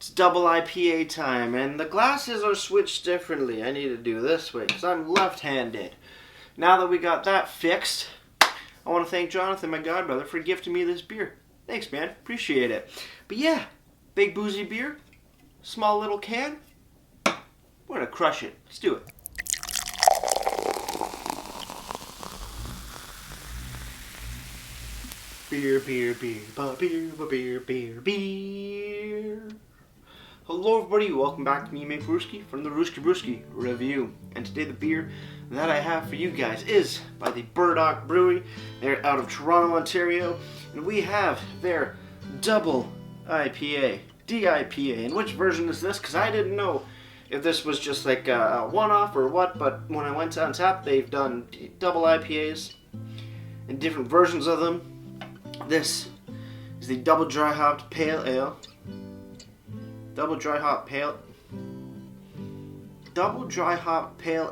It's double IPA time, and the glasses are switched differently. I need to do this way because I'm left-handed. Now that we got that fixed, I want to thank Jonathan, my godbrother, for gifting me this beer. Thanks, man. Appreciate it. But yeah, big boozy beer, small little can. We're going to crush it. Let's do it. Beer, beer, beer, beer, beer, beer, beer. Hello everybody, welcome back to me, Mate Brewski, from the Brewski Review. And today the beer that I have for you guys is by the Burdock Brewery. They're out of Toronto, Ontario. And we have their double IPA, DIPA. And which version is this? Because I didn't know if this was just like a one-off or what. But when I went on tap, they've done double IPAs and different versions of them. This is the double dry hopped pale ale. Double dry hop pale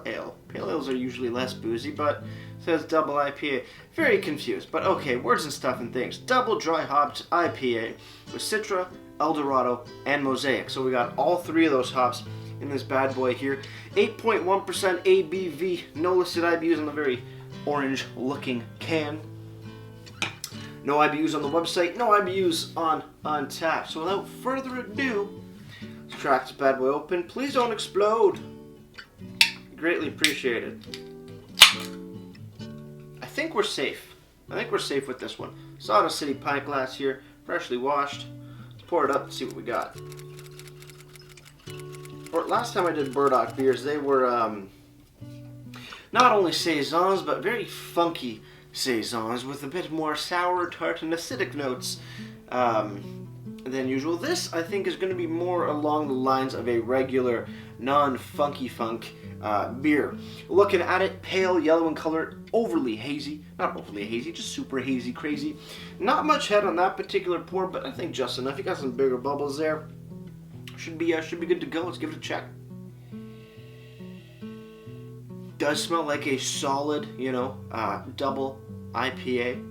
ale. Pale ales are usually less boozy, but it says double IPA. Very confused, but okay, words and stuff and things. Double dry hopped IPA with Citra, Dorado, and Mosaic. So we got all three of those hops in this bad boy here. 8.1% ABV. No listed IBUs on the very orange looking can. No IBUs on the website, no IBUs on tap. So without further ado, let's crack this bad boy open. Please don't explode. Greatly appreciated. I think we're safe. I think we're safe with this one. Sawdust City pint glass here, freshly washed. Let's pour it up and see what we got. Last time I did Burdock beers, they were not only saisons, but very funky saisons with a bit more sour, tart, and acidic notes than usual. This, I think, is going to be more along the lines of a regular, non-funky funk beer. Looking at it, pale yellow in color, overly hazy. Not overly hazy, just super hazy, crazy. Not much head on that particular pour, but I think just enough. You got some bigger bubbles there. Should be good to go. Let's give it a check. Does smell like a solid, double IPA.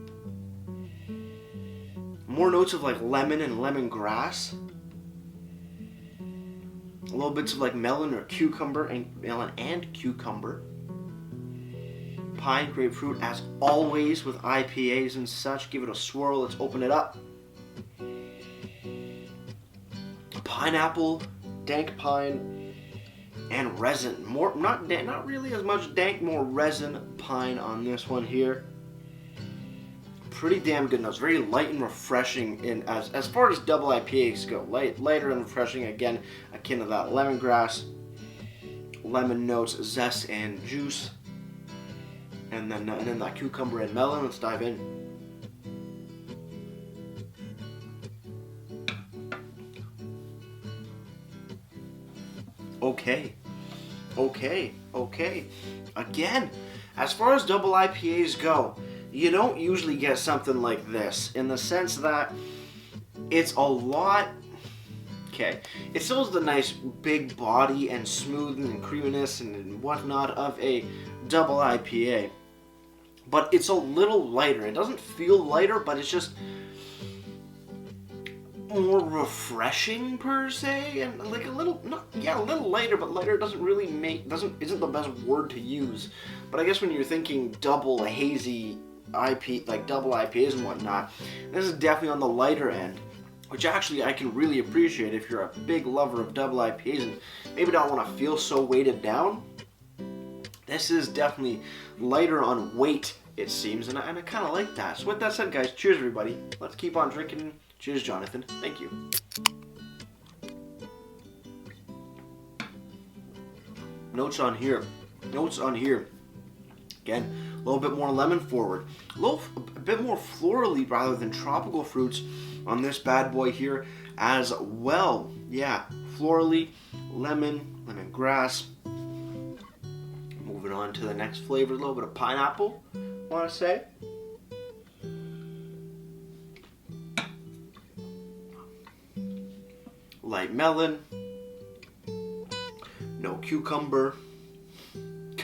More notes of like lemon and lemongrass. A little bits of like melon or cucumber and cucumber. Pine, grapefruit, as always with IPAs and such. Give it a swirl. Let's open it up. Pineapple, dank pine, and resin. More, not really as much dank, more resin pine on this one here. Pretty damn good notes. Very light and refreshing in as far as double IPAs go. Lighter and refreshing, again, akin to that lemongrass, lemon notes, zest and juice, and then that cucumber and melon. Let's dive in. Okay. Again, as far as double IPAs go, you don't usually get something like this, in the sense that it's a lot. Okay, it still has the nice big body and smooth and creaminess and whatnot of a double IPA, but it's a little lighter. It doesn't feel lighter, but it's just more refreshing per se, and like a little lighter, but lighter isn't the best word to use. But I guess when you're thinking double hazy IP, like double IPAs and whatnot, this is definitely on the lighter end, which actually I can really appreciate if you're a big lover of double IPAs and maybe don't want to feel so weighted down. This is definitely lighter on weight, it seems, and I kind of like that. So with that said, guys, cheers everybody. Let's keep on drinking. Cheers, Jonathan. Thank you. Notes on here. Again, a little bit more lemon forward. A bit more florally rather than tropical fruits on this bad boy here as well. Yeah, florally, lemongrass. Moving on to the next flavor, a little bit of pineapple, I want to say. Light melon, no cucumber.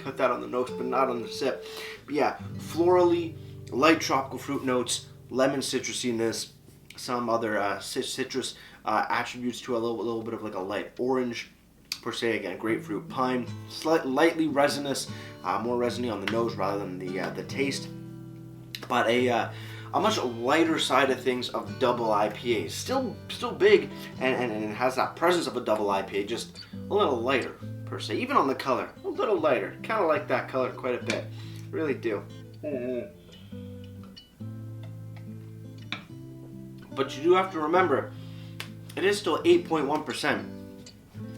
Got that on the nose, but not on the sip. But yeah, florally, light tropical fruit notes, lemon citrusiness, some other citrus attributes to a little bit of like a light orange per se. Again, grapefruit, pine, lightly resinous, more resiny on the nose rather than the taste. But a much lighter side of things of double IPAs. Still big, and it has that presence of a double IPA, just a little lighter per se. Even on the color, a little lighter. Kind of like that color quite a bit. Really do. But you do have to remember, it is still 8.1%.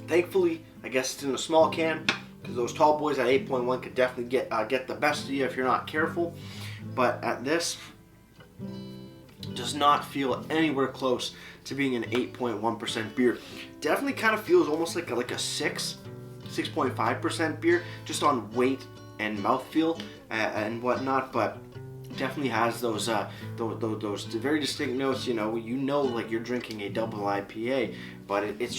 Thankfully, I guess it's in a small can, because those tall boys at 8.1 could definitely get the best of you if you're not careful. But at this, does not feel anywhere close to being an 8.1% beer. Definitely kind of feels almost like a 6.5% beer, just on weight and mouthfeel and whatnot. But definitely has those very distinct notes. You know, like you're drinking a double IPA, but it's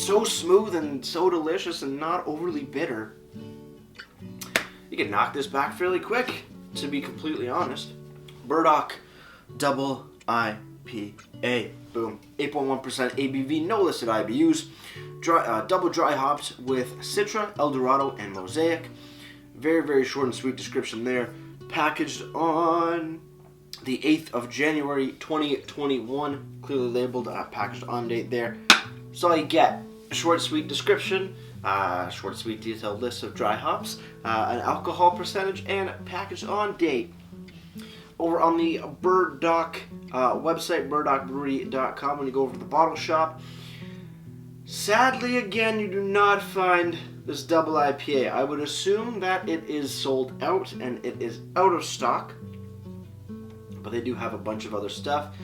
so smooth and so delicious and not overly bitter. You can knock this back fairly quick, to be completely honest. Burdock Double IPA. Boom. 8.1% ABV, no listed IBUs. Double dry hopped with Citra, Dorado, and Mosaic. Very, very short and sweet description there. Packaged on the 8th of January 2021. Clearly labeled, packaged on date there. That's all you get. Short, sweet description. Short, sweet, detailed list of dry hops, an alcohol percentage, and packaged on date. Over on the Burdock website, burdockbrewery.com, when you go over to the bottle shop, sadly, again, you do not find this double IPA. I would assume that it is sold out and it is out of stock, but they do have a bunch of other stuff.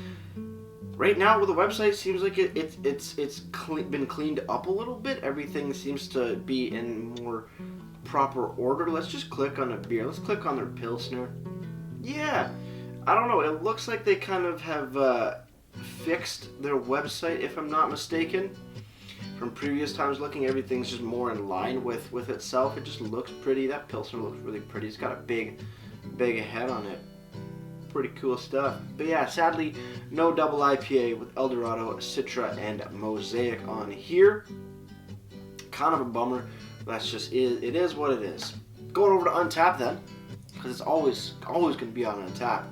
Right now, with the website, seems like it's been cleaned up a little bit. Everything seems to be in more proper order. Let's just click on a beer. Let's click on their Pilsner. Yeah, I don't know. It looks like they kind of have fixed their website, if I'm not mistaken. From previous times looking, everything's just more in line with itself. It just looks pretty. That Pilsner looks really pretty. It's got a big head on it. Pretty cool stuff. But yeah, sadly, no double IPA with Dorado, Citra, and Mosaic on here. Kind of a bummer. That's just it is what it is. Going over to Untappd then, because it's always going to be on Untappd.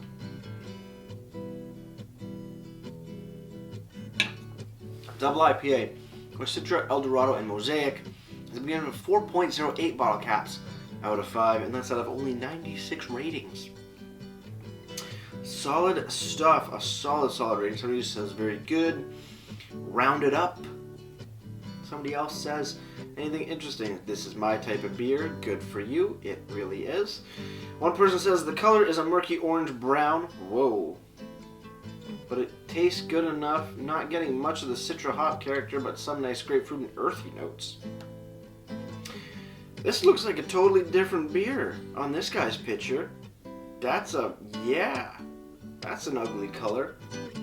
Double IPA with Citra, Dorado, and Mosaic is the beginning of 4.08 bottle caps out of 5, and that's out of only 96 ratings. Solid stuff. A solid rating. Somebody says very good. Rounded up. Somebody else says anything interesting. This is my type of beer. Good for you. It really is. One person says the color is a murky orange brown. Whoa. But it tastes good enough. Not getting much of the Citra hop character, but some nice grapefruit and earthy notes. This looks like a totally different beer on this guy's picture. That's an ugly color.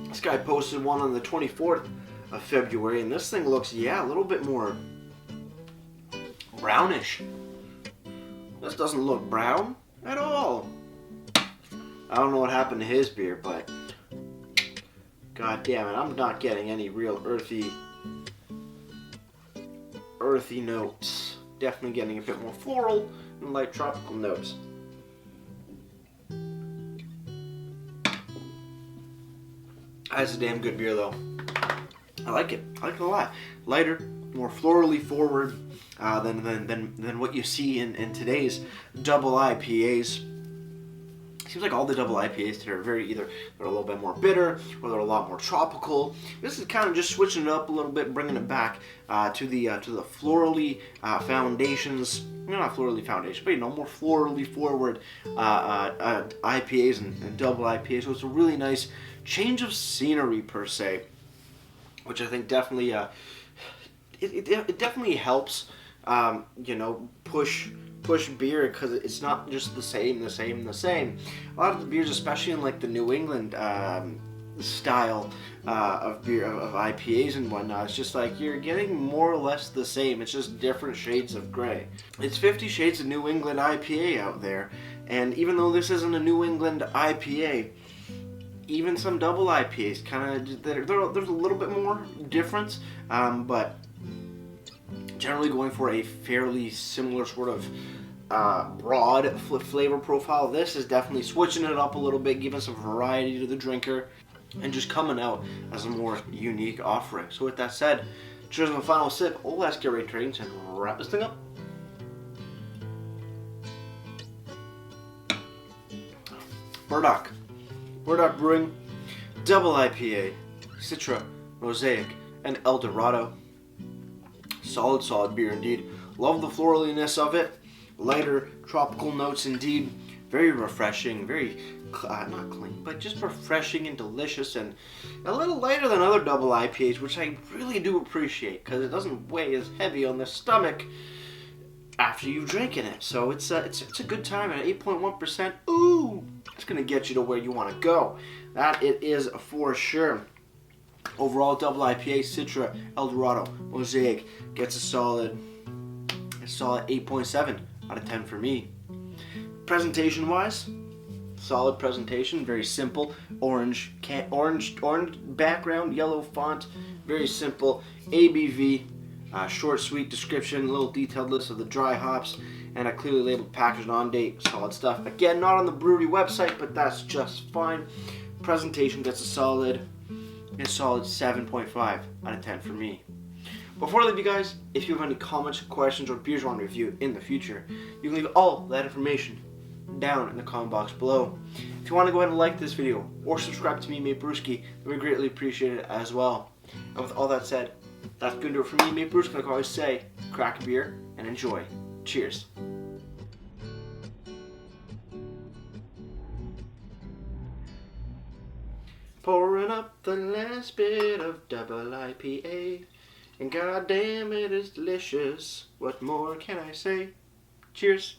This guy posted one on the 24th of February, and this thing looks, a little bit more brownish. This doesn't look brown at all. I don't know what happened to his beer, but god damn it, I'm not getting any real earthy notes. Definitely getting a bit more floral and light tropical notes. That's a damn good beer, though. I like it. I like it a lot. Lighter, more florally forward than what you see in today's double IPAs. Seems like all the double IPAs today are they're a little bit more bitter, or they're a lot more tropical. This is kind of just switching it up a little bit, bringing it back to the florally foundations. Not florally foundation, but more florally forward IPAs and double IPAs. So it's a really nice change of scenery per se, which I think definitely it definitely helps push beer, because it's not just the same. A lot of the beers, especially in like the New England style of beer, of IPAs and whatnot, it's just like you're getting more or less the same. It's just different shades of gray. It's 50 Shades of New England IPA out there, and even though this isn't a New England IPA, even some double IPAs, kind of there's a little bit more difference, but generally going for a fairly similar sort of broad flavor profile. This is definitely switching it up a little bit, giving some variety to the drinker, and just coming out as a more unique offering. So with that said, cheers on the final sip. Let's get right to ratings and wrap this thing up. Burdock Brewing, double IPA, Citra, Mosaic, and Dorado. Solid beer indeed. Love the floraliness of it. Lighter tropical notes indeed. Very refreshing, very not clean, but just refreshing and delicious, and a little lighter than other double IPAs, which I really do appreciate because it doesn't weigh as heavy on the stomach after you've drinking it. So it's a good time at 8.1%. Ooh, it's gonna get you to where you want to go. That it is for sure. Overall, double IPA, Citra, Dorado, Mosaic gets a solid 8.7 out of 10 for me. Presentation wise, solid presentation, very simple. Orange background, yellow font, very simple. ABV, short, sweet description, little detailed list of the dry hops, and a clearly labeled package on date. Solid stuff. Again, not on the brewery website, but that's just fine. Presentation gets a solid 7.5 out of 10 for me. Before I leave you guys, if you have any comments, questions, or beers you want to review in the future, you can leave all that information down in the comment box below. If you want to go ahead and like this video or subscribe to me, Mate Brewski, then we greatly appreciate it as well. And with all that said, that's going to do it for me, Mate Brewski. Like I always say, crack a beer and enjoy. Cheers. Pouring up the last bit of double IPA, and goddamn it is delicious. What more can I say? Cheers.